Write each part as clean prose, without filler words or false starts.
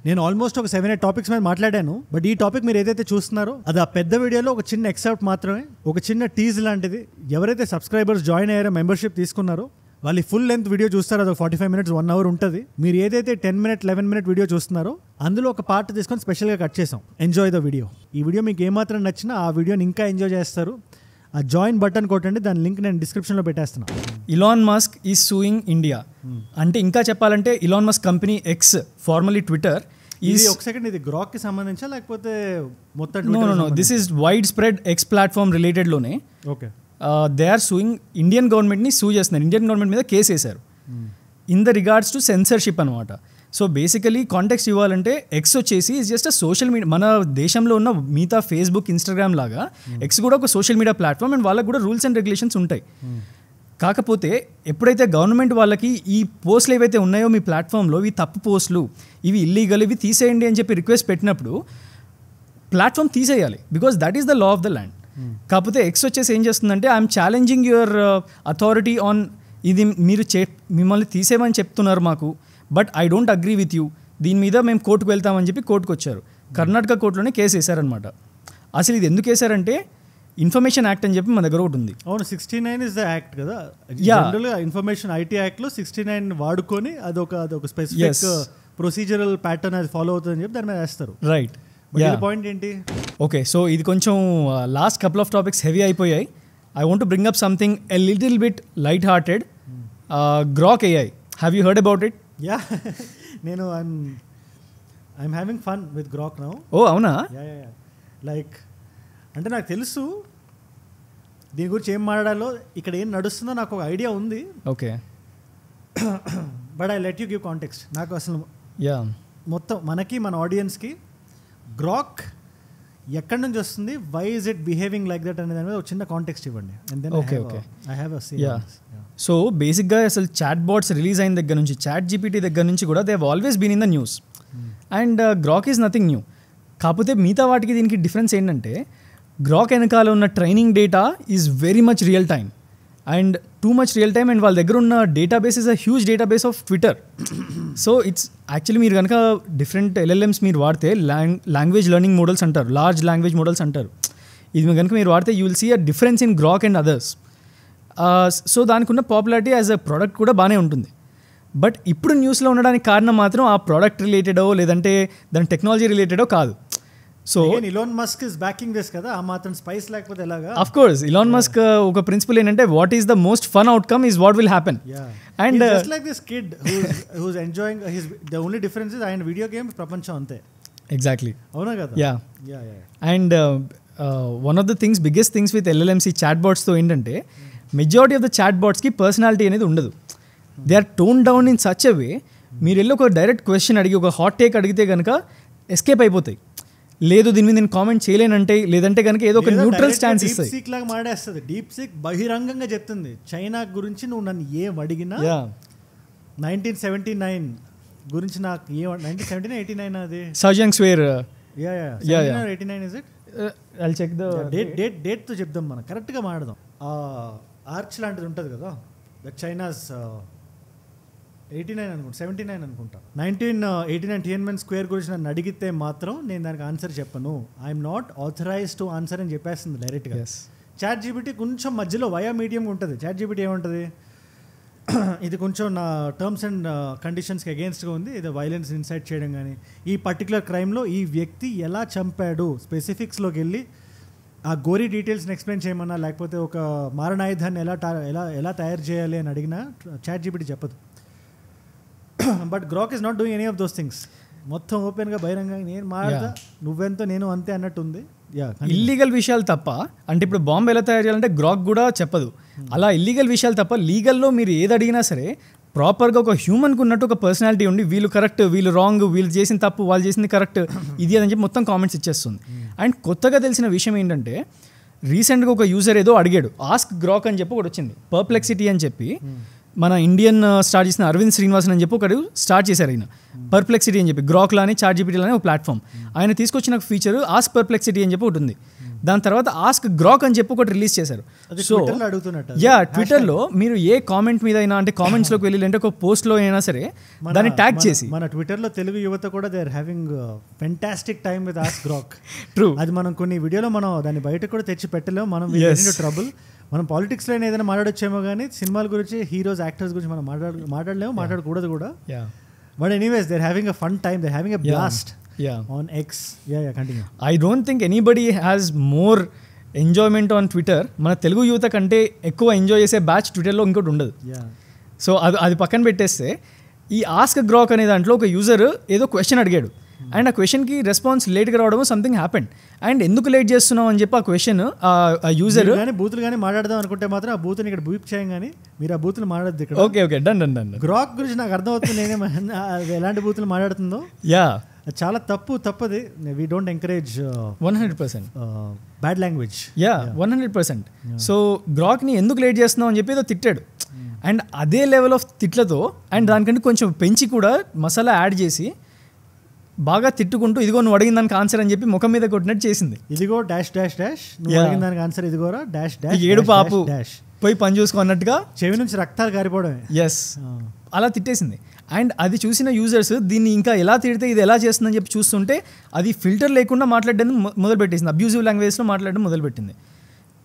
నేను ఆల్మోస్ట్ ఒక 7-8 టాపిక్స్ మీద మాట్లాడాను. బట్ ఈ టాపిక్ మీరు ఏదైతే చూస్తున్నారో అది ఆ పెద్ద వీడియోలో ఒక చిన్న ఎక్సెప్ట్ మాత్రమే, ఒక చిన్న టీజ్ లాంటిది. ఎవరైతే సబ్స్క్రైబర్స్ జాయిన్ అయ్యారో, మెంబర్షిప్ తీసుకున్నారో వాళ్ళు ఫుల్ లెంత్ వీడియో చూస్తారు. అది 45 minutes 1 hour ఉంటుంది. మీరు ఏదైతే 10-minute 11-minute వీడియో చూస్తున్నారో అందులో ఒక పార్ట్ తీసుకొని స్పెషల్గా కట్ చేసాం. Enjoy the video. ఈ వీడియో మీకు ఏమాత్రం నచ్చినా ఆ వీడియోని ఇంకా ఎంజాయ్ చేస్తారు. ఆ జాయిన్ బటన్ కొట్టండి, దాని లింక్ నేను డిస్క్రిప్షన్లో పెట్టేస్తున్నాను. Elon Musk is suing India. అంటే ఇంకా చెప్పాలంటే Elon Musk company X, formerly Twitter, ఇది ఒక సెకండ్, ఇది గ్రాక్ కి సంబంధించా లేకపోతే మొత్తం? No, this is widespread X platform రిలేటెడ్లోనే. Okay, they are suing Indian గవర్నమెంట్ని సూ చేస్తున్నారు. ఇండియన్ గవర్నమెంట్ మీద కేసు వేశారు in the regards to censorship అనమాట. సో బేసికలీ కాంటెక్స్ట్ ఇవ్వాలంటే ఎక్స్ వచ్చేసి is just a social media. మన దేశంలో ఉన్న మిగతా ఫేస్బుక్, ఇన్స్టాగ్రామ్ లాగా ఎక్స్ కూడా ఒక సోషల్ మీడియా ప్లాట్ఫామ్ అండ్ వాళ్ళకు కూడా రూల్స్ అండ్ రెగ్యులేషన్స్ ఉంటాయి. కాకపోతే ఎప్పుడైతే గవర్నమెంట్ వాళ్ళకి ఈ పోస్టులు ఏవైతే ఉన్నాయో మీ ప్లాట్ఫామ్లో, ఇవి తప్పు పోస్టులు, ఇవి ఇల్లీగల్, ఇవి తీసేయండి అని చెప్పి రిక్వెస్ట్ పెట్టినప్పుడు ప్లాట్ఫామ్ తీసేయాలి, because that is the law of the land. కాకపోతే ఎక్స్ వచ్చేసి ఏం చేస్తుందంటే I'm challenging your authority on, ఇది మీరు మిమ్మల్ని తీసేయమని చెప్తున్నారు మాకు, but I don't agree with you, దీని మీద మేము కోర్టుకు వెళ్తామని చెప్పి కోర్టుకు వచ్చారు. కర్ణాటక కోర్టులోనే కేసు వేశారనమాట. అసలు ఇది ఎందుకు వేశారంటే ఇన్ఫర్మేషన్ యాక్ట్ అని చెప్పి మన దగ్గర ఒకటి ఉంది. అవును, 69 ఇస్ ద యాక్ట్ కదా. జనరల్గా ఇన్ఫర్మేషన్ ఐటీ యాక్ట్లో 69 వాడుకొని అదొక స్పెసిఫిక్ ప్రొసీజరల్ ప్యాటర్న్ అది ఫాలో అవుతుందని చెప్పి దాని మీద వేస్తారు. రైట్. పాయింట్ ఏంటి? ఓకే, సో ఇది కొంచెం last couple of topics heavy అయిపోయాయి. I want to bring up something a little bit light hearted. Grok AI, have you heard about it? Yeah, నేను I'm having fun with Grok now. Oh అవునా? Like అంటే నాకు తెలుసు దీని గురించి ఏం మాట్లాడాలో, ఇక్కడ ఏం నడుస్తుందో నాకు ఒక ఐడియా ఉంది. Okay, but I let you give context. నాకు అసలు మొత్తం మనకి, మన ఆడియన్స్కి గ్రాక్ ఎక్కడి నుంచి వస్తుంది, why is it behaving like that అనే దాని మీద ఒక చిన్న కాంటెక్స్ట్ ఇవ్వండి. And then I have a see. So బేసిక్గా అసలు చాట్ బాట్స్ రిలీజ్ అయిన దగ్గర నుంచి, చాట్ జీపీటీ దగ్గర నుంచి కూడా they have always been in the news. And Grok is nothing new. కాకపోతే మిగతా వాటికి దీనికి డిఫరెన్స్ ఏంటంటే గ్రాక్ వెనకాల ఉన్న training data is very much real time and too much real time. And వాళ్ళ దగ్గర ఉన్న database is a huge database of Twitter. So it's actually మీరు కనుక డిఫరెంట్ LLMs మీరు వాడితే, లాంగ్వేజ్ లెర్నింగ్ మోడల్స్ అంటారు, లార్జ్ లాంగ్వేజ్ మోడల్స్ అంటారు, ఇది కనుక మీరు వాడితే you will see a difference in Grok and others. So దానికి ఉన్న పాపులారిటీ యాజ్ అ ప్రోడక్ట్ కూడా బాగానే ఉంటుంది. బట్ ఇప్పుడు న్యూస్లో ఉండడానికి కారణం మాత్రం ఆ ప్రోడక్ట్ రిలేటెడో లేదంటే దాని టెక్నాలజీ రిలేటెడో కాదు. So Elon Musk is backing this కదా, ఆ మాత్రం స్పైస్ లేకపోతే ఎలాగా? ఆఫ్ కోర్స్ ఇలాన్ మస్క్ ఒక ప్రిన్సిపల్ ఏంటంటే what is the most fun outcome is what will happen. And just like this kid who's enjoying his, the only difference is ఆయన video games ప్రపంచం అంతే. ఎగ్జాక్ట్లీ, అవునా కదా? Yeah. And one of the things, biggest things with LLMs ఈ chat బాట్స్తో ఏంటంటే majority of the chat బాట్స్కి personality అనేది ఉండదు. They are tone down in such a way, మీరు వెళ్ళి ఒక డైరెక్ట్ క్వశ్చన్ అడిగి, ఒక హాట్ టేక్ అడిగితే కనుక ఎస్కేప్ అయిపోతాయి. లేదు దీని మీద నేను కామెంట్ చేయలేనంటే, లేదంటే కనుక ఏదో ఒక న్యూట్రల్ స్టాన్స్ ఇస్తాయి. డీప్ సీక్ లాగా మాడేస్తుంది. డీప్ సీక్ బహిరంగంగా చెప్తుంది చైనా గురించి, నువ్వు నన్ను ఏం అడిగినా 1979 గురించి నాకు 1979 89 అది సౌజంగ్ స్వేర్ 89 is it? I'll check the date తో చెప్దాం, మనం కరెక్ట్గా మాడదాం. ఆర్చ్ లాంటిది ఉంటుంది కదా, దట్ చైనాస్ 89 అనుకుంటా, 79 అనుకుంటా. 1989 టియన్మెన్ స్క్వేర్ గురించి నన్ను అడిగితే మాత్రం నేను దానికి ఆన్సర్ చెప్పను. I'm not authorize to answer అని చెప్పేస్తుంది డైరెక్ట్గా. చాట్ జీపీటీ కొంచెం మధ్యలో వయా మీడియం ఉంటుంది. చాట్ జీపీటీ ఏముంటుంది, ఇది కొంచెం నా టర్మ్స్ అండ్ కండిషన్స్కి అగేన్స్ట్గా ఉంది, ఇది వైలెన్స్ ఇన్సైట్ చేయడం కానీ, ఈ పర్టికులర్ క్రైమ్లో ఈ వ్యక్తి ఎలా చంపాడు స్పెసిఫిక్స్లోకి వెళ్ళి ఆ గోరీ డీటెయిల్స్ని ఎక్స్ప్లెయిన్ చేయమన్నా, లేకపోతే ఒక మారణాయుధాన్ని ఎలా తయారు చేయాలి అని అడిగినా చాట్ జీపీటీ చెప్పదు. But Grok is not doing any of those things. మొత్తం ఓపెన్గా బహిరంగంగా నేను మాడతా, నువ్వెంతో నేను అంతే అన్నట్టుంది. ఇల్లీగల్ విషయాలు తప్ప, అంటే ఇప్పుడు బాంబు ఎలా తయారు చేయాలంటే గ్రాక్ కూడా చెప్పదు. అలా ఇల్లీగల్ విషయాలు తప్ప లీగల్లో మీరు ఏది అడిగినా సరే ప్రాపర్గా ఒక హ్యూమన్కి ఉన్నట్టు ఒక పర్సనాలిటీ ఉండి, వీళ్ళు కరెక్ట్, వీళ్ళు రాంగ్, వీళ్ళు చేసిన తప్పు, వాళ్ళు చేసింది కరెక్ట్, ఇది అని చెప్పి మొత్తం కామెంట్స్ ఇచ్చేస్తుంది. అండ్ కొత్తగా తెలిసిన విషయం ఏంటంటే రీసెంట్గా ఒక యూజర్ ఏదో అడిగాడు, ఆస్క్ గ్రాక్ అని చెప్పి ఒకటి వచ్చింది, పర్ప్లెక్సిటీ అని చెప్పి. మన ఇండియన్ స్టార్ట్ చేసిన అరవింద్ శ్రీనివాసన్ అని చెప్పి ఒకడు స్టార్ట్ చేశారు ఆయన, పర్ప్లెక్సిటీ అని చెప్పి. గ్రాక్లో అని చాట్ జీపీటీలో అని ఒక ప్లాట్ఫామ్. ఆయన తీసుకొచ్చిన ఫీచర్ ఆస్క్ పర్ప్లెక్సిటీ అని చెప్పి ఒకటి ఉంది. దాని తర్వాత ఆస్క్ గ్రాక్ అని చెప్పి ఒకటి రిలీజ్ చేశారు. అది సో Twitterలో అడుగుతున్నట్టు యా ట్విట్టర్లో మీరు ఏ కామెంట్ మీద అయినా అంటే కామెంట్స్లోకి వెళ్ళి అంటే ఒక పోస్ట్లో అయినా సరే దాన్ని ట్యాగ్ చేసి మన ట్విట్టర్లో తెలుగు యువత కూడా they are having fantastic time with ask Grok. True, అది మనం కొన్ని వీడియోలో మనం దాన్ని బయటకు కూడా తెచ్చి పెట్టలేము. మనం ట్రబుల్. మనం పాలిటిక్స్లో ఏదైనా మాట్లాడొచ్చేమో కానీ సినిమాల గురించి హీరోస్ యాక్టర్స్ గురించి మనం మాట్లాడలేము, మాట్లాడకూడదు కూడా. But anyways they are having a fun time, they are having a blast on X. Continue. I don't think anybody has more enjoyment on Twitter. మన తెలుగు యువత కంటే ఎక్కువ ఎంజాయ్ చేసే బ్యాచ్ ట్విట్టర్లో ఇంకోటి ఉండదు. సో అది పక్కన పెట్టేస్తే ఈ ఆస్క్ గ్రాక్ అనే దాంట్లో ఒక యూజర్ ఏదో క్వశ్చన్ అడిగాడు అండ్ ఆ క్వశ్చన్కి రెస్పాన్స్ లేట్గా రావడం సంథింగ్ హ్యాపెండ్. అండ్ ఎందుకు లేట్ చేస్తున్నావు అని చెప్పి ఆ క్వశ్చన్ ఆ యూజర్ కానీ బూతులు కానీ మాట్లాడదాం అనుకుంటే మాత్రం ఆ బూత్ని ఇక్కడ బూప్ చేయం కానీ మీరు ఆ బూతులు మాట్లాడద్దు ఇక్కడ. Okay done. గ్రాక్ గురించి నాకు అర్థమవుతుంది, నేనే ఎలాంటి బూతులు మాట్లాడుతుందో. యా చాలా తప్పది. We don't encourage 100% bad language. 100%. So గ్రాక్ని ఎందుకు లేట్ చేస్తున్నావు అని చెప్పి ఏదో తిట్టాడు. అండ్ అదే లెవెల్ ఆఫ్ తిట్లతో అండ్ దానికంటే కొంచెం పెంచి కూడా మసాలా యాడ్ చేసి బాగా తిట్టుకుంటూ ఇదిగో నువ్వు అడిగిన దానికి ఆన్సర్ అని చెప్పి ముఖం మీద కొట్టినట్టు చేసింది. ఇదిగో డాష్ డాష్ డాష్ నువ్వు అడిగిన దానికి ఆన్సర్ ఇదిగోరా డాష్ డాష్. ఏడు పాపు డాష్ పోయి పని చూసుకున్నట్టుగా చెవి నుంచి రక్తాలు కారిపోవడమే. ఎస్, అలా తిట్టేసింది. అండ్ అది చూసిన యూజర్స్ దీన్ని ఇంకా ఎలా తిడితే ఇది ఎలా చేస్తుందని చెప్పి చూస్తుంటే అది ఫిల్టర్ లేకుండా మాట్లాడడం మొదలుపెట్టేసింది, అబ్యూజివ్ లాంగ్వేజ్లో మాట్లాడడం మొదలుపెట్టింది.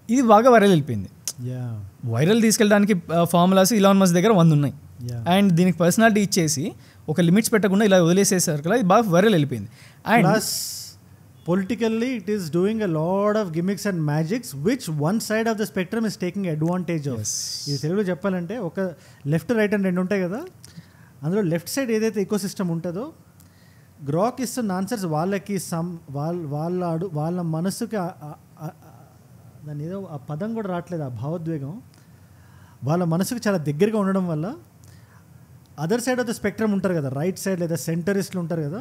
ఇది బాగా వైరల్ వెళ్ళిపోయింది. వైరల్ తీసుకెళ్ళడానికి ఫార్ములాస్ ఇలాన్ మస్క్ దగ్గర 100 ఉన్నాయి. అండ్ దీనికి పర్సనాలిటీ ఇచ్చేసి ఒక లిమిట్స్ పెట్టకుండా ఇలా వదిలేసేసారు కదా, ఇది బాగా వైరల్ వెళ్ళిపోయింది. And plus politically it is doing a lot of gimmicks and magics which one side of the spectrum is taking advantage of. ఇది తెలుగులో చెప్పాలంటే ఒక లెఫ్ట్ రైట్ అని రెండు ఉంటాయి కదా, అందులో లెఫ్ట్ సైడ్ ఏదైతే ఈకో సిస్టమ్ ఉంటుందో గ్రాక్ ఇస్తున్న ఆన్సర్స్ వాళ్ళకి వాళ్ళ మనసుకి దాని ఏదో ఆ పదం కూడా రావట్లేదు, ఆ భావోద్వేగం వాళ్ళ మనసుకు చాలా దగ్గరగా ఉండడం వల్ల other side of the spectrum ఉంటారు కదా, రైట్ సైడ్ లేదా సెంటరిస్టులు ఉంటారు కదా,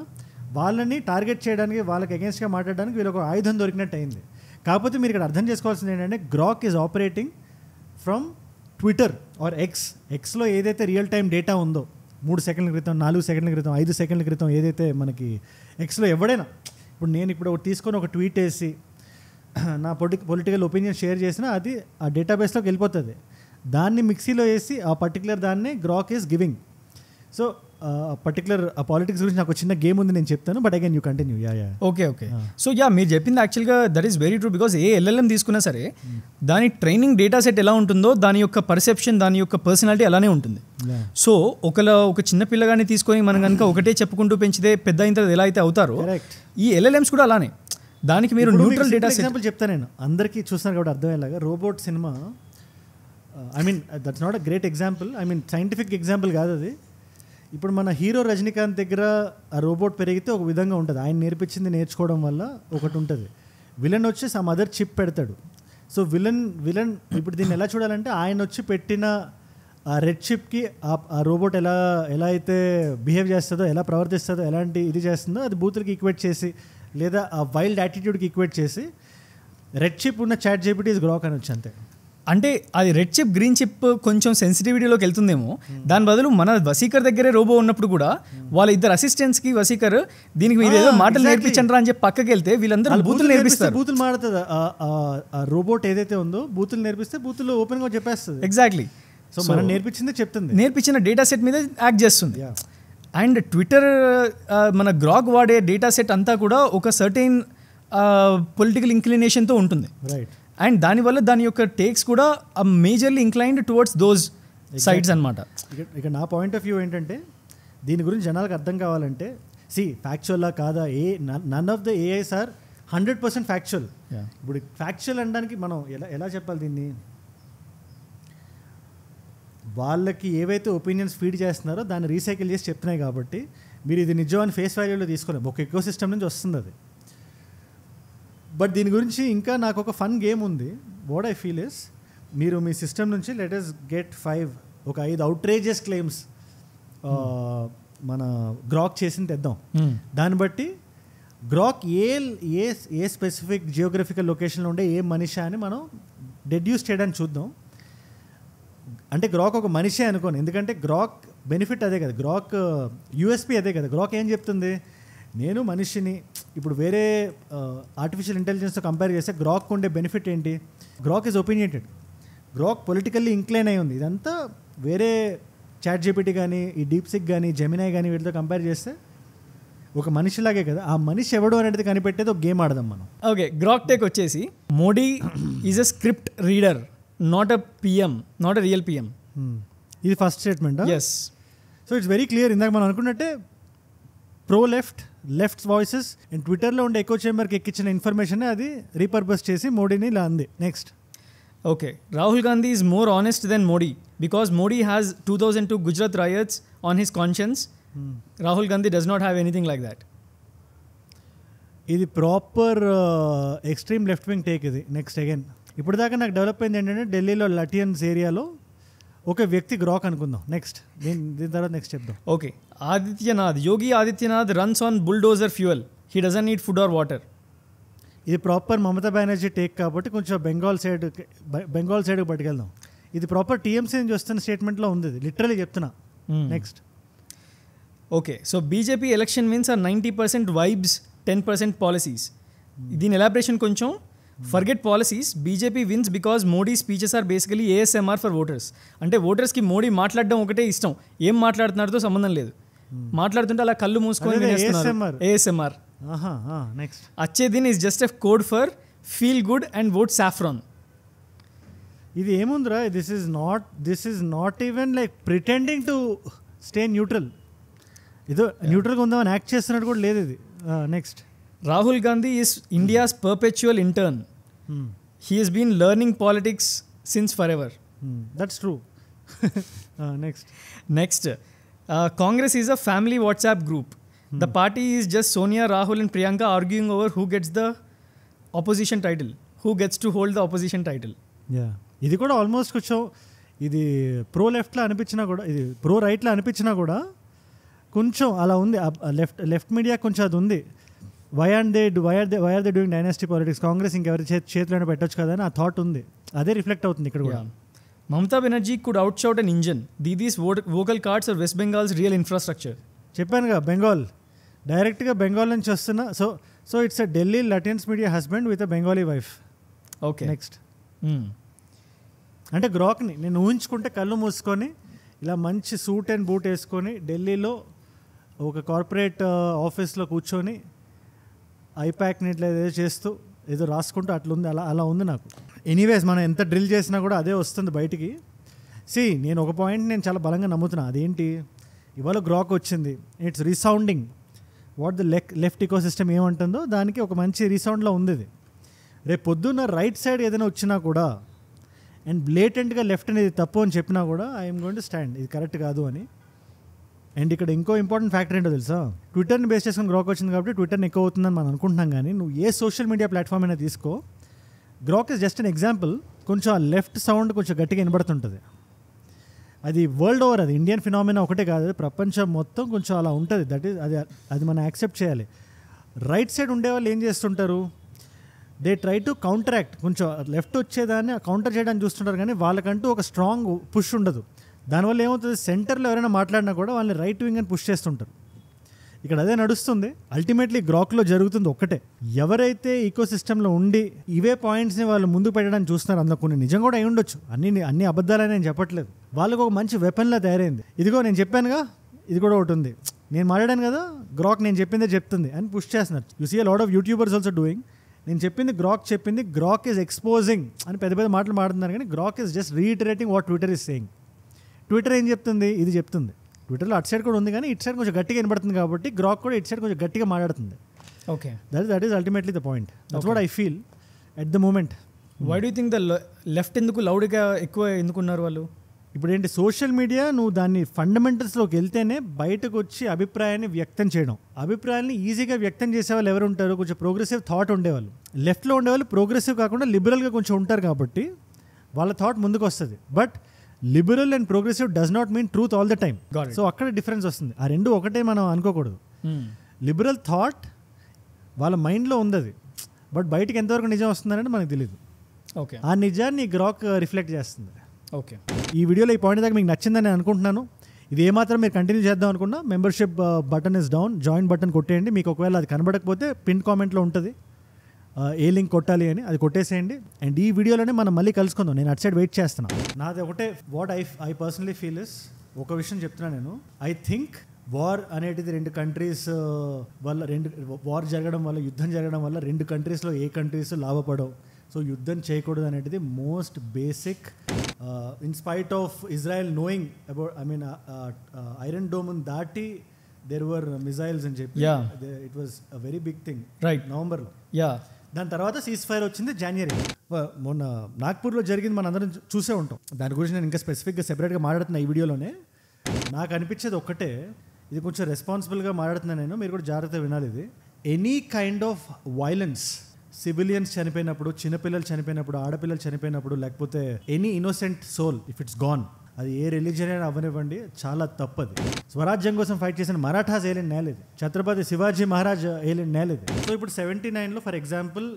వాళ్ళని టార్గెట్ చేయడానికి వాళ్ళకి అగేన్స్ట్గా మాట్లాడడానికి వీళ్ళకి ఒక ఆయుధం దొరికినట్టు అయింది. కాకపోతే మీరు ఇక్కడ అర్థం చేసుకోవాల్సింది ఏంటంటే Grok is operating from Twitter or ఎక్స్లో ఏదైతే రియల్ టైం డేటా ఉందో 3 సెకండ్ల క్రితం, 4 సెకండ్ల క్రితం, 5 సెకండ్ల క్రితం ఏదైతే మనకి ఎక్స్లో ఎవడైనా ఇప్పుడు తీసుకొని ఒక ట్వీట్ వేసి నా పొలిటికల్ ఒపీనియన్ షేర్ చేసినా అది ఆ డేటాబేస్లోకి వెళ్ళిపోతుంది. దాన్ని మిక్సీలో వేసి ఆ పర్టికులర్ దాన్ని Grok is giving. So particular ఆ పాలిటిక్స్ గురించి నాకు చిన్న గేమ్ ఉంది, నేను చెప్తాను, but again you continue. Okay. So మీరు చెప్పింది యాక్చువల్గా that is very true. Because A LLM తీసుకున్నా సరే దాని ట్రైనింగ్ డేటా సెట్ ఎలా ఉంటుందో దాని యొక్క పర్సెప్షన్, దాని యొక్క పర్సనాలిటీ అలానే ఉంటుంది. సో ఒక చిన్న పిల్లగాని తీసుకొని మనం కనుక ఒకటే చెప్పుకుంటూ పెంచితే పెద్ద అయిన తర్వాత ఎలా అయితే అవుతారో ఈ ఎల్ఎల్ఎంస్ కూడా అలానే. దానికి మీరు న్యూట్రల్ డేటా సెట్ ఎగ్జాంపుల్ చెప్తాను, నేను అందరికీ చూస్తున్నారు కాబట్టి అర్థమయ్యేలాగా. Robot cinema, I mean that's not a great example, I mean scientific example కాదు అది. ఇప్పుడు మన హీరో రజనీకాంత్ దగ్గర ఆ రోబోట్ పెరిగితే ఒక విధంగా ఉంటుంది, ఆయన నేర్పించింది నేర్చుకోవడం వల్ల ఒకటి ఉంటుంది. విలన్ వచ్చి సమ్ అదర్ చిప్ పెడతాడు. సో విలన్ ఇప్పుడు దీన్ని ఎలా చూడాలంటే ఆయన వచ్చి పెట్టిన ఆ రెడ్ చిప్కి ఆ రోబోట్ ఎలా అయితే బిహేవ్ చేస్తుందో, ఎలా ప్రవర్తిస్తుందో, ఎలాంటి ఇది చేస్తుందో అది బూతులకి ఈక్వేట్ చేసి లేదా ఆ వైల్డ్ యాటిట్యూడ్కి ఈక్వేట్ చేసి రెడ్ చిప్ ఉన్న చాట్ జీపీటీ ఇస్ గ్రాక్ అని వచ్చి అంతే. అంటే అది రెడ్ చిప్ గ్రీన్ చిప్ కొంచెం సెన్సిటివిటీలోకి వెళ్తుందేమో, దాని బదులు మన వసీకర్ దగ్గరే రోబో ఉన్నప్పుడు కూడా వాళ్ళ ఇద్దరు అసిస్టెంట్స్కి వసీకర్ దీనికి మీరు ఏదో మాటలు నేర్పించండి అని చెప్పి పక్కకి వెళ్తే వీళ్ళందరూ బూతులు నేర్పిస్తారు. బూతులు మాడుతుంది ఆ రోబోట్ ఏదైతే ఉందో, బూతులు నేర్పిస్తే బూతులు ఓపెన్గా చెప్పేస్తుంది. ఎగ్జాక్ట్లీ. సో మనం నేర్పించిందే చెప్తుంది, నేర్పించిన డేటా సెట్ మీద యాక్ట్ చేస్తుంది. అండ్ ట్విట్టర్ మన గ్రాక్ వాడే డేటా సెట్ అంతా కూడా ఒక సర్టెన్ పొలిటికల్ ఇంక్లినేషన్తో ఉంటుంది. రైట్. అండ్ దానివల్ల దాని యొక్క టేక్స్ కూడా majorly inclined towards those sides అనమాట. ఇక నా పాయింట్ ఆఫ్ వ్యూ ఏంటంటే దీని గురించి జనాలకు అర్థం కావాలంటే ఫ్యాక్చువల్లా కాదా, none of the AIs are 100% factual. ఇప్పుడు ఫ్యాక్చువల్ అనడానికి మనం ఎలా చెప్పాలి దీన్ని, వాళ్ళకి ఏవైతే ఒపీనియన్స్ ఫీడ్ చేస్తున్నారో దాన్ని రీసైకిల్ చేసి చెప్తున్నాయి కాబట్టి మీరు ఇది నిజమని ఫేస్ వాల్యూలో తీసుకోలేము, ఒక ఎకో సిస్టమ్ నుంచి వస్తుంది అది. బట్ దీని గురించి ఇంకా నాకు ఒక ఫన్ గేమ్ ఉంది. వాట్ ఐ ఫీల్ ఇస్, మీరు మీ సిస్టమ్ నుంచి let us get 5 outrageous claims మన గ్రాక్ చేసింది తెద్దాం. దాన్ని బట్టి గ్రాక్ ఏ స్పెసిఫిక్ జియోగ్రఫికల్ లొకేషన్లో ఉండే ఏ మనిషి అని మనం డెడ్యూస్ చేయడానికి చూద్దాం. అంటే గ్రాక్ ఒక మనిషే అనుకోను, ఎందుకంటే గ్రాక్ బెనిఫిట్ అదే కదా, గ్రాక్ యూఎస్పీ అదే కదా. గ్రాక్ ఏం చెప్తుంది, నేను మనిషిని, ఇప్పుడు వేరే ఆర్టిఫిషియల్ ఇంటెలిజెన్స్తో కంపేర్ చేస్తే గ్రాక్ ఉండే బెనిఫిట్ ఏంటి? Grok is opinionated, Grok politically incline అయి ఉంది. ఇదంతా వేరే చాట్ జీపీటీ కానీ ఈ డీప్ సిక్ కానీ జెమినై కానీ వీటితో కంపేర్ చేస్తే ఒక మనిషిలాగే కదా. ఆ మనిషి ఎవడు అనేది కనిపెట్టేది ఒక గేమ్ ఆడదాం మనం. ఓకే, గ్రాక్ టేక్ వచ్చేసి Modi is a script reader, not a PM, not a real PM. ఇది first statement. Yes. So it's very clear. ఇందాక మనం అనుకున్నట్టే ప్రో లెఫ్ట్ వాయిసెస్ అండ్ ట్విట్టర్లో ఉండే ఎకో చేంబర్కి ఎక్కించిన ఇన్ఫర్మేషన్ అది రీపర్పస్ చేసి మోడీని ఇలా అంది. Next. Okay, Rahul Gandhi is more honest than Modi because Modi has 2002 Gujarat riots on his conscience. Rahul Gandhi does not have anything like that. ఇది proper extreme left wing take ఇది. Next again ఇప్పుడు దాకా నాకు develop అయింది ఏంటంటే ఢిల్లీలో లటియన్స్ ఏరియాలో ఒక వ్యక్తి గ్రాక్ అనుకుందాం. నెక్స్ట్ దీని తర్వాత నెక్స్ట్ చెప్దాం. Okay, Yogi Adityanath runs on bulldozer fuel. He doesn't need food or water. ఇది ప్రాపర్ మమతా బెనర్జీ టేక్ కాబట్టి కొంచెం బెంగాల్ సైడ్కి పట్టుకెళ్దాం. ఇది ప్రాపర్ టీఎంసీ నుంచి వస్తున్న స్టేట్మెంట్లో ఉంది, ఇది లిటరలీ చెప్తున్నా. Next. Okay, so BJP election wins are 90% vibes, 10% policies. దీని ఎలాబరేషన్ కొంచెం. Forget policies, BJP wins because Modi speeches are basically ASMR for voters. అంటే ఓటర్స్కి మోడీ మాట్లాడడం ఒకటే ఇష్టం, ఏం మాట్లాడుతున్నారతో సంబంధం లేదు. మాట్లాడుతుంటే అలా కళ్ళు మూసుకొని ASMR. Next. Achhe Din is just a code for feel good and vote saffron. ఇది ఏముందిరా, this is not even like pretending to stay neutral. ఏదో న్యూట్రల్గా ఉందామని యాక్ట్ చేస్తున్నట్టు కూడా లేదు ఇది. Next. Rahul Gandhi is India's perpetual intern. He he's been learning politics since forever. That's true. Next. Congress is a family WhatsApp group. The party is just Sonia, Rahul and Priyanka arguing over who gets the opposition title, who gets to hold the opposition title. ఇది కూడా almost కొంచెం ఇది pro లెఫ్ట్లో అనిపించినా కూడా, ఇది pro రైట్లో అనిపించినా కూడా కొంచెం అలా ఉంది. లెఫ్ట్ మీడియా కొంచెం అది ఉంది. Why are they doing dynasty politics, Congress ఇంకెవరి చేతిలోనే పెట్టొచ్చు కదా అని ఆ థాట్ ఉంది. అదే రిఫ్లెక్ట్ అవుతుంది ఇక్కడ కూడా. Mamata Banerjee could outshout an engine. Didi's vocal cards are West Bengal's real infrastructure. చెప్పానుగా బెంగాల్, డైరెక్ట్గా బెంగాల్ నుంచి వస్తున్నా. So it's a Delhi Lutyens media husband with a Bengali wife. Okay, next. అంటే గ్రాక్ని నేను ఊహించుకుంటే కళ్ళు మూసుకొని ఇలా మంచి సూట్ అండ్ బూట్ వేసుకొని ఢిల్లీలో ఒక కార్పొరేట్ ఆఫీస్లో కూర్చొని ఐప్యాక్ని ఇట్లా ఏదో చేస్తూ ఏదో రాసుకుంటూ అట్లుంది. అలా ఉంది నాకు. ఎనీవేస్ మనం ఎంత డ్రిల్ చేసినా కూడా అదే వస్తుంది బయటికి. నేను ఒక పాయింట్ నేను చాలా బలంగా నమ్ముతున్నా. అదేంటి, ఇవాళ గ్రాక్ వచ్చింది, it's resounding what the left ecosystem ఏమంటుందో దానికి ఒక మంచి రీసౌండ్లో ఉంది ఇది. రేపు పొద్దున్న రైట్ సైడ్ ఏదైనా వచ్చినా కూడా అండ్ బ్లేటెంట్గా లెఫ్ట్ అనేది తప్పు అని చెప్పినా కూడా ఐఎమ్ గోయింగ్ టు స్టాండ్, ఇది కరెక్ట్ కాదు అని. అండ్ ఇక్కడ ఇంకో ఇంపార్టెంట్ ఫ్యాక్టర్ ఏంటో తెలుసా, ట్విట్టర్ని బేస్ చేసుకొని గ్రాక్ వచ్చింది కాబట్టి ట్విట్టర్ని ఎక్కువ అవుతుందని మనం అనుకుంటున్నాం. కానీ నువ్వు ఏ సోషల్ మీడియా ప్లాట్ఫామ్ అయినా తీసుకో, Grok is just an example. కొంచెం ఆ లెఫ్ట్ సౌండ్ కొంచెం గట్టిగా వినబడుతుంటుంది. అది వరల్డ్ ఓవర్, అది ఇండియన్ ఫినామినా ఒకటే కాదు, ప్రపంచం మొత్తం కొంచెం అలా ఉంటుంది. అది మనం యాక్సెప్ట్ చేయాలి. రైట్ సైడ్ ఉండేవాళ్ళు ఏం చేస్తుంటారు, దే ట్రై టు కౌంటరాక్ట్. కొంచెం లెఫ్ట్ వచ్చేదాన్ని కౌంటర్ చేయడానికి చూస్తుంటారు, కానీ వాళ్ళకంటూ ఒక స్ట్రాంగ్ పుష్ ఉండదు. దానివల్ల ఏమవుతుంది, సెంటర్లో ఎవరైనా మాట్లాడినా కూడా వాళ్ళని రైట్ వింగ్ అని పుష్ చేస్తుంటారు. ఇక్కడ అదే నడుస్తుంది. అల్టిమేట్లీ గ్రాక్లో జరుగుతుంది ఒక్కటే, ఎవరైతే ఈకో సిస్టంలో ఉండి ఇవే పాయింట్స్ని వాళ్ళు ముందు పెట్టడానికి చూస్తున్నారు, అందులో కొన్ని నిజం కూడా అయి ఉండొచ్చు, అన్ని అబద్ధాలని నేను చెప్పట్లేదు. వాళ్ళకు ఒక మంచి వెపన్లా తయారైంది. ఇదిగో నేను చెప్పానుగా, ఇది కూడా ఒకటి ఉంది, నేను మాట్లాడాను కదా, గ్రాక్ నేను చెప్పిందే చెప్తుంది అని పుష్ చేస్తున్నారు. You see a lot of YouTubers also doing. నేను చెప్పింది గ్రాక్ ఈజ్ ఎక్స్పోజింగ్ అని పెద్ద పెద్ద మాటలు మాట్లాడుతున్నారు, కానీ Grok is just reiterating what Twitter is saying. Twitter ఏం చెప్తుంది, ఇది చెప్తుంది. ట్విట్టర్లో అటు సైడ్ కూడా ఉంది, కానీ ఇటు సైడ్ కొంచెం గట్టిగా వినబడుతుంది కాబట్టి గ్రాక్ కూడా ఇటు సైడ్ కొంచెం గట్టిగా మాట్లాడుతుంది. Okay, that is ultimately the point. That's what I feel at the moment. Why do think the left ఎందుకు లౌడ్గా ఎక్కువ ఎందుకున్నారు వాళ్ళు? ఇప్పుడు ఏంటి, సోషల్ మీడియా నువ్వు దాన్ని ఫండమెంటల్స్లోకి వెళ్తేనే బయటకు వచ్చి అభిప్రాయాన్ని వ్యక్తం చేయడం. అభిప్రాయాన్ని ఈజీగా వ్యక్తం చేసేవాళ్ళు ఎవరు ఉంటారు, కొంచెం ప్రోగ్రెసివ్ థాట్ ఉండేవాళ్ళు. లెఫ్ట్లో ఉండేవాళ్ళు ప్రోగ్రెసివ్ కాకుండా లిబరల్గా కొంచెం ఉంటారు కాబట్టి వాళ్ళ థాట్ ముందుకు వస్తుంది. But liberal and progressive does not mean truth all the time. So అక్కడ డిఫరెన్స్ వస్తుంది. ఆ రెండు ఒకటే మనం అనుకోకూడదు. లిబరల్ థాట్ వాళ్ళ మైండ్లో ఉంది అది, బట్ బయటకు ఎంతవరకు నిజం వస్తుందనేది మనకు తెలియదు. ఓకే, ఆ నిజాన్ని గ్రాక్ రిఫ్లెక్ట్ చేస్తుంది. ఓకే, ఈ వీడియోలో ఈ పాయింట్ దాకా మీకు నచ్చిందని నేను అనుకుంటున్నాను. ఇది ఏమాత్రం మీరు కంటిన్యూ చేద్దాం అనుకున్నా membership button is down, join button కొట్టేయండి. మీకు ఒకవేళ అది కనబడకపోతే పిన్ కామెంట్లో ఉంటుంది ఏ లింక్ కొట్టాలి అని, అది కొట్టేసేయండి. అండ్ ఈ వీడియోలోనే మనం మళ్ళీ కలుసుకుందాం. నేను అటు సైడ్ వెయిట్ చేస్తున్నాను. నాది ఒకటే what I personally feel is, ఒక విషయం చెప్తున్నా నేను, ఐ థింక్ వార్ అనేటిది 2 కంట్రీస్ వల్ల, వార్ జరగడం వల్ల, యుద్ధం జరగడం వల్ల 2 కంట్రీస్లో ఏ కంట్రీస్ లాభపడవు. సో యుద్ధం చేయకూడదు అనేది most basic. In spite of Israel knowing about, I mean Iron Dome దాటి దేర్ వర్ మిజైల్స్ అని చెప్పి, it was a very big thing right నవంబర్లో. దాని తర్వాత సీజ్ ఫైర్ వచ్చింది జనవరి. మొన్న నాగ్పూర్లో జరిగింది, మన అందరం చూసే ఉంటాం. దాని గురించి నేను ఇంకా స్పెసిఫిక్గా సెపరేట్గా మాట్లాడుతున్నా ఈ వీడియోలోనే. నాకు అనిపించేది ఒక్కటే, ఇది కొంచెం రెస్పాన్సిబుల్గా మాట్లాడుతున్నాను నేను, మీరు కూడా జాగ్రత్తగా వినాలి. ఇది any kind of violence, civilians చనిపోయినప్పుడు, చిన్నపిల్లలు చనిపోయినప్పుడు, ఆడపిల్లలు చనిపోయినప్పుడు, లేకపోతే any innocent soul if it's gone, అది ఏ రిలీజియన్ అయినా అవ్వనివ్వండి, చాలా తప్పది. స్వరాజ్యం కోసం ఫైట్ చేసిన మరాఠాస్ ఏలిన నేలేదు, ఛత్రపతి శివాజీ మహారాజ్ ఏలిన నేలేదు. సో ఇప్పుడు 79లో ఫర్ ఎగ్జాంపుల్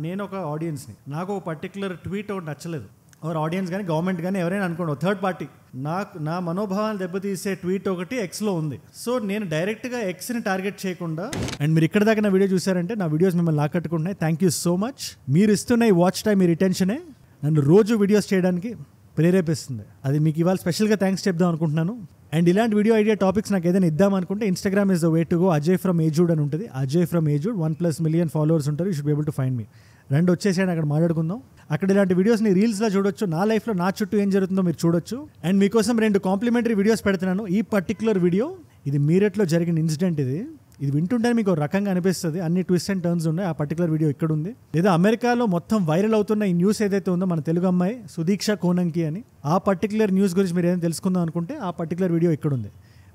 నేను ఒక ఆడియన్స్ని, నాకు ఒక పర్టికులర్ ట్వీట్ ఒకటి నచ్చలేదు, ఎవరు ఆడియన్స్ కానీ గవర్నమెంట్ కానీ ఎవరైనా అనుకోండి, థర్డ్ పార్టీ నా మనోభావాలు దెబ్బతీసే ట్వీట్ ఒకటి ఎక్స్లో ఉంది. సో నేను డైరెక్ట్గా ఎక్స్ని టార్గెట్ చేయకుండా, అండ్ మీరు ఇక్కడ దాకా నా వీడియో చూసారంటే నా వీడియోస్ మిమ్మల్ని లాకట్టుకుంటున్నాయి. Thank you so much. మీరు ఇస్తున్న ఈ వాచ్ టైం, మీ రిటెన్షనే నన్ను రోజు వీడియోస్ చేయడానికి ప్రేరేపిస్తుంది. అది మీకు ఇవాళ స్పెషల్గా థ్యాంక్స్ చెప్దాం అనుకుంటున్నాను. అండ్ ఇలాంటి వీడియో ఐడియా టాపిక్స్ నాకు ఏదైనా ఇద్దాం అనుకుంటే Instagram is the way to go. Ajay from ఏజూడ్ అని ఉంటుంది. అజయ్ ఫ్రమ్ ఏజూడ్ 1+ మిలియన్ ఫాలోవర్స్ ఉంటారు. You should be able to find me. రెండు వచ్చేసేయండి, అక్కడ మాట్లాడుకుందాం. అక్కడ ఇలాంటి వీడియోస్ని రీల్స్లో చూడొచ్చు, నా లైఫ్లో నా చుట్టూ ఏం జరుగుతుందో మీరు చూడొచ్చు. అండ్ మీకోసం 2 కాంప్లిమెంటరీ వీడియోస్ పెడుతున్నాను. ఈ పర్టికులర్ వీడియో ఇది మీరట్లో జరిగిన ఇన్సిడెంట్. ఇది వింటుంటే మీకు రకంగా అనిపిస్తుంది, అన్ని ట్విస్ట్ అండ్ టర్న్స్ ఉన్నాయి. ఆ పర్టికులర్ వీడియో ఇక్కడ ఉంది. లేదా అమెరికాలో మొత్తం వైరల్ అవుతున్న ఈ న్యూస్ ఏదైతే ఉందో, మన తెలుగు అమ్మాయి సుదీక్ష కోనంకి అని, ఆ పర్టికులర్ న్యూస్ గురించి మీరు ఏదైనా తెలుసుకుందాం అనుకుంటే ఆ పర్టికులర్ వీడియో ఇక్కడ ఉంది.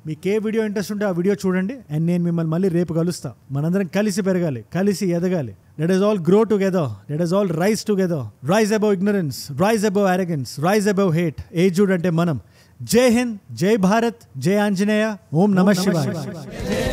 మీకు ఏ వీడియో ఇంట్రెస్ట్ ఉంటే ఆ వీడియో చూడండి. అండ్ నేను మిమ్మల్ని మళ్ళీ రేపు కలుస్తా. మనందరం కలిసి పెరగాలి, కలిసి ఎదగాలి. Let us all grow together, let us all rise together. Rise above ignorance, rise above arrogance, rise above hate. ఏజూడ్ అంటే మనం. జై హింద్, జై భారత్, జై ఆంజనేయ, ఓం నమః శివాయ.